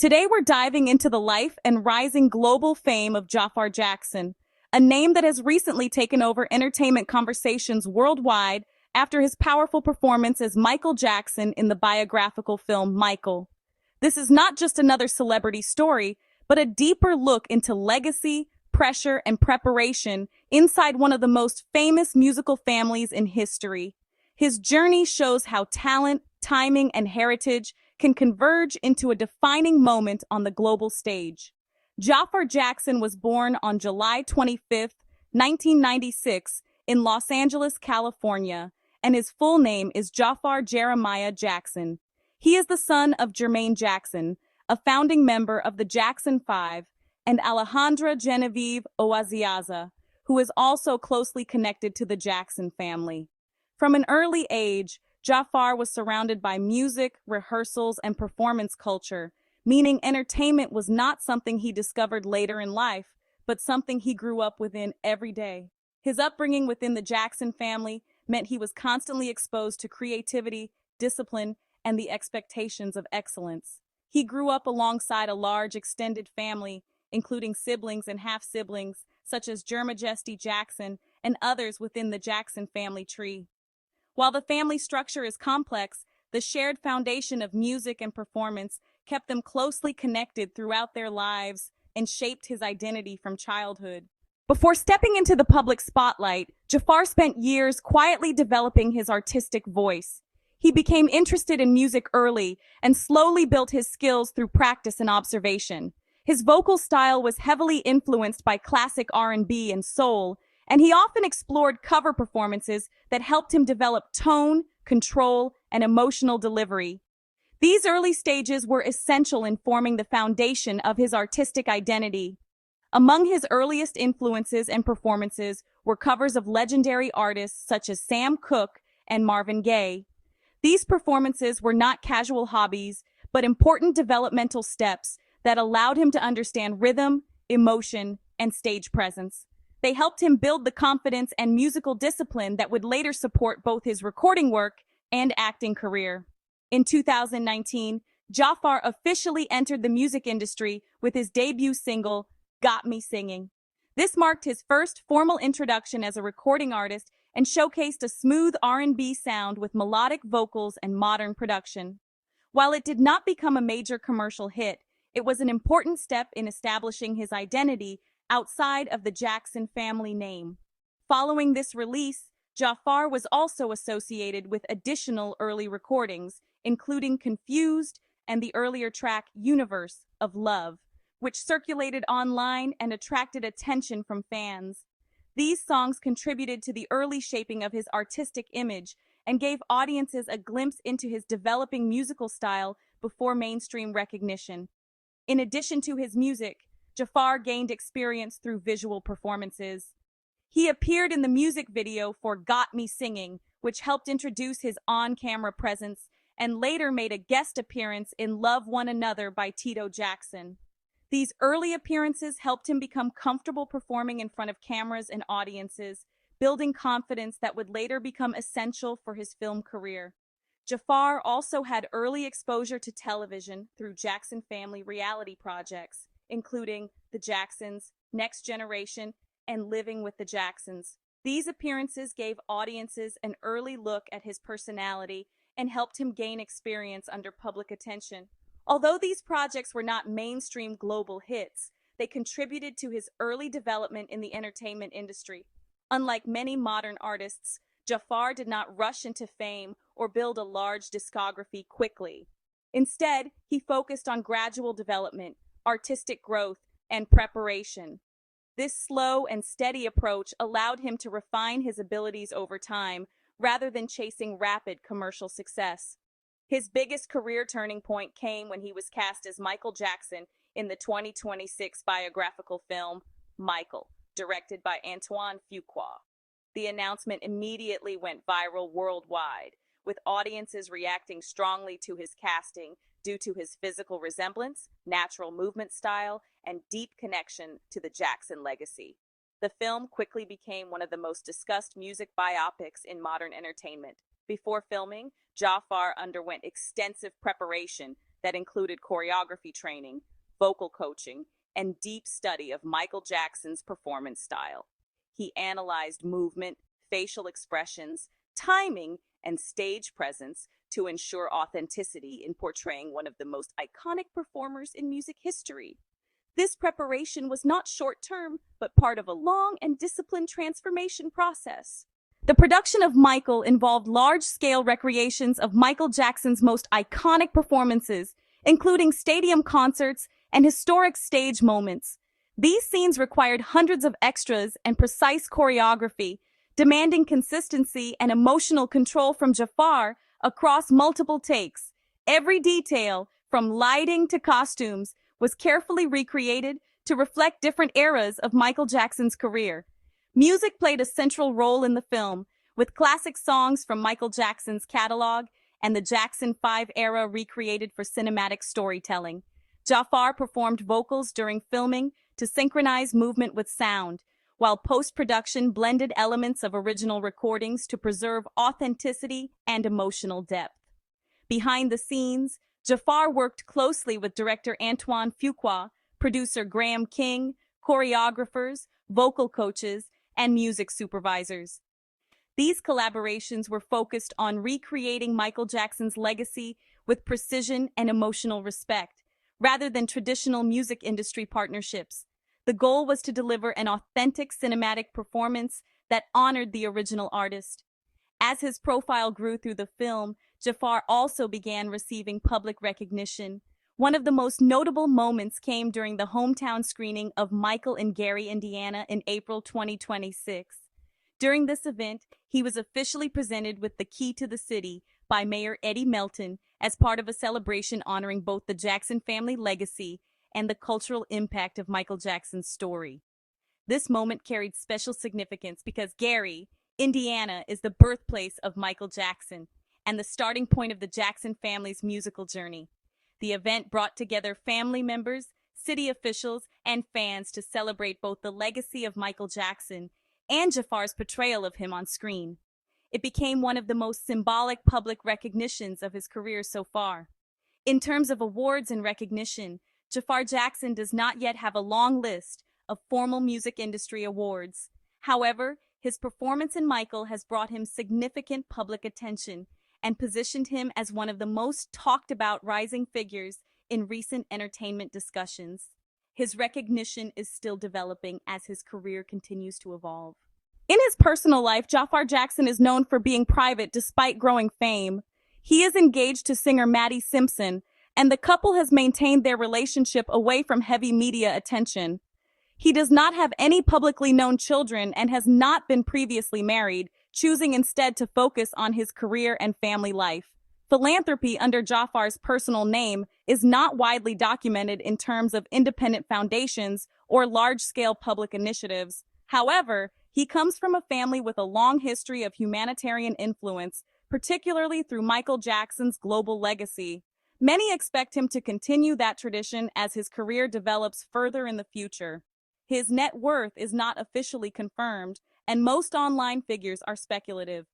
Today we're diving into the life and rising global fame of Jaafar Jackson, a name that has recently taken over entertainment conversations worldwide after his powerful performance as Michael Jackson in the biographical film Michael. This is not just another celebrity story, but a deeper look into legacy, pressure, and preparation inside one of the most famous musical families in history. His journey shows how talent, timing, and heritage can converge into a defining moment on the global stage. Jaafar Jackson was born on July 25th, 1996, in Los Angeles, California, and his full name is Jaafar Jeremiah Jackson. He is the son of Jermaine Jackson, a founding member of the Jackson Five, and Alejandra Genevieve Oaziaza, who is also closely connected to the Jackson family. From an early age, Jaafar was surrounded by music, rehearsals, and performance culture, meaning entertainment was not something he discovered later in life, but something he grew up within every day. His upbringing within the Jackson family meant he was constantly exposed to creativity, discipline, and the expectations of excellence. He grew up alongside a large extended family, including siblings and half-siblings, such as Jermajesty Jackson and others within the Jackson family tree. While the family structure is complex, the shared foundation of music and performance kept them closely connected throughout their lives and shaped his identity from childhood. Before stepping into the public spotlight, Jaafar spent years quietly developing his artistic voice. He became interested in music early and slowly built his skills through practice and observation. His vocal style was heavily influenced by classic R&B and soul, and he often explored cover performances that helped him develop tone, control, and emotional delivery. These early stages were essential in forming the foundation of his artistic identity. Among his earliest influences and performances were covers of legendary artists such as Sam Cooke and Marvin Gaye. These performances were not casual hobbies, but important developmental steps that allowed him to understand rhythm, emotion, and stage presence. They helped him build the confidence and musical discipline that would later support both his recording work and acting career. In 2019, Jaafar officially entered the music industry with his debut single, Got Me Singing. This marked his first formal introduction as a recording artist and showcased a smooth R&B sound with melodic vocals and modern production. While it did not become a major commercial hit, it was an important step in establishing his identity outside of the Jackson family name. Following this release, Jaafar was also associated with additional early recordings, including Confused and the earlier track Universe of Love, which circulated online and attracted attention from fans. These songs contributed to the early shaping of his artistic image and gave audiences a glimpse into his developing musical style before mainstream recognition. In addition to his music, Jaafar gained experience through visual performances. He appeared in the music video for Got Me Singing, which helped introduce his on-camera presence, and later made a guest appearance in Love One Another by Tito Jackson. These early appearances helped him become comfortable performing in front of cameras and audiences, building confidence that would later become essential for his film career. Jaafar also had early exposure to television through Jackson family reality projects, including The Jacksons, Next Generation, and Living with the Jacksons. These appearances gave audiences an early look at his personality and helped him gain experience under public attention. Although these projects were not mainstream global hits, they contributed to his early development in the entertainment industry. Unlike many modern artists, Jaafar did not rush into fame or build a large discography quickly. Instead, he focused on gradual development, artistic growth, and preparation. This slow and steady approach allowed him to refine his abilities over time rather than chasing rapid commercial success. His biggest career turning point came when he was cast as Michael Jackson in the 2026 biographical film Michael, directed by Antoine Fuqua. The announcement immediately went viral worldwide, with audiences reacting strongly to his casting due to his physical resemblance, natural movement style, and deep connection to the Jackson legacy. The film quickly became one of the most discussed music biopics in modern entertainment. Before filming, Jaafar underwent extensive preparation that included choreography training, vocal coaching, and deep study of Michael Jackson's performance style. He analyzed movement, facial expressions, timing, and stage presence to ensure authenticity in portraying one of the most iconic performers in music history. This preparation was not short-term, but part of a long and disciplined transformation process. The production of Michael involved large-scale recreations of Michael Jackson's most iconic performances, including stadium concerts and historic stage moments. These scenes required hundreds of extras and precise choreography, demanding consistency and emotional control from Jaafar across multiple takes. Every detail, from lighting to costumes, was carefully recreated to reflect different eras of Michael Jackson's career. Music played a central role in the film, with classic songs from Michael Jackson's catalog and the Jackson 5 era recreated for cinematic storytelling. Jaafar performed vocals during filming to synchronize movement with sound, while post-production blended elements of original recordings to preserve authenticity and emotional depth. Behind the scenes, Jaafar worked closely with director Antoine Fuqua, producer Graham King, choreographers, vocal coaches, and music supervisors. These collaborations were focused on recreating Michael Jackson's legacy with precision and emotional respect, rather than traditional music industry partnerships. The goal was to deliver an authentic cinematic performance that honored the original artist. As his profile grew through the film, Jaafar also began receiving public recognition. One of the most notable moments came during the hometown screening of Michael in Gary, Indiana in April 2026. During this event, he was officially presented with the Key to the City by Mayor Eddie Melton as part of a celebration honoring both the Jackson family legacy and the cultural impact of Michael Jackson's story. This moment carried special significance because Gary, Indiana, is the birthplace of Michael Jackson and the starting point of the Jackson family's musical journey. The event brought together family members, city officials, and fans to celebrate both the legacy of Michael Jackson and Jaafar's portrayal of him on screen. It became one of the most symbolic public recognitions of his career so far. In terms of awards and recognition, Jaafar Jackson does not yet have a long list of formal music industry awards. However, his performance in Michael has brought him significant public attention and positioned him as one of the most talked about rising figures in recent entertainment discussions. His recognition is still developing as his career continues to evolve. In his personal life, Jaafar Jackson is known for being private despite growing fame. He is engaged to singer Maddie Simpson, and the couple has maintained their relationship away from heavy media attention. He does not have any publicly known children and has not been previously married, choosing instead to focus on his career and family life. Philanthropy under Jaafar's personal name is not widely documented in terms of independent foundations or large-scale public initiatives. However, he comes from a family with a long history of humanitarian influence, particularly through Michael Jackson's global legacy. Many expect him to continue that tradition as his career develops further in the future. His net worth is not officially confirmed, and most online figures are speculative.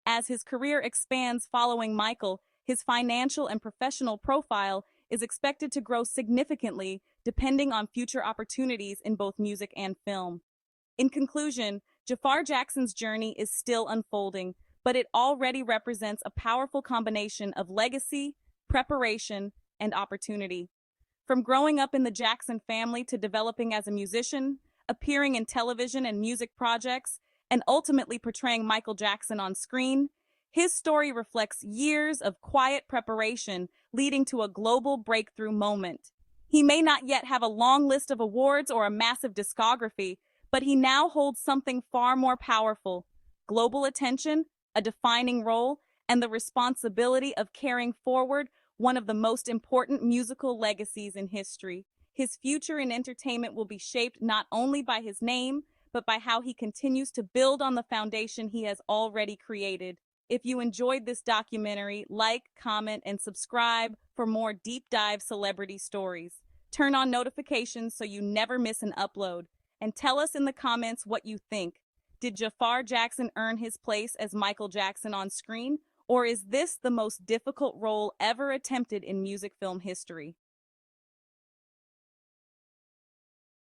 As his career expands following Michael, his financial and professional profile is expected to grow significantly depending on future opportunities in both music and film. In conclusion, Jaafar Jackson's journey is still unfolding, but it already represents a powerful combination of legacy, preparation, and opportunity. From growing up in the Jackson family to developing as a musician, appearing in television and music projects, and ultimately portraying Michael Jackson on screen, his story reflects years of quiet preparation leading to a global breakthrough moment. He may not yet have a long list of awards or a massive discography, but he now holds something far more powerful: global attention, a defining role, and the responsibility of carrying forward one of the most important musical legacies in history. His future in entertainment will be shaped not only by his name, but by how he continues to build on the foundation he has already created. If you enjoyed this documentary, like, comment, and subscribe for more deep dive celebrity stories. Turn on notifications so you never miss an upload. And tell us in the comments what you think. Did Jaafar Jackson earn his place as Michael Jackson on screen, Or is this the most difficult role ever attempted in music film history?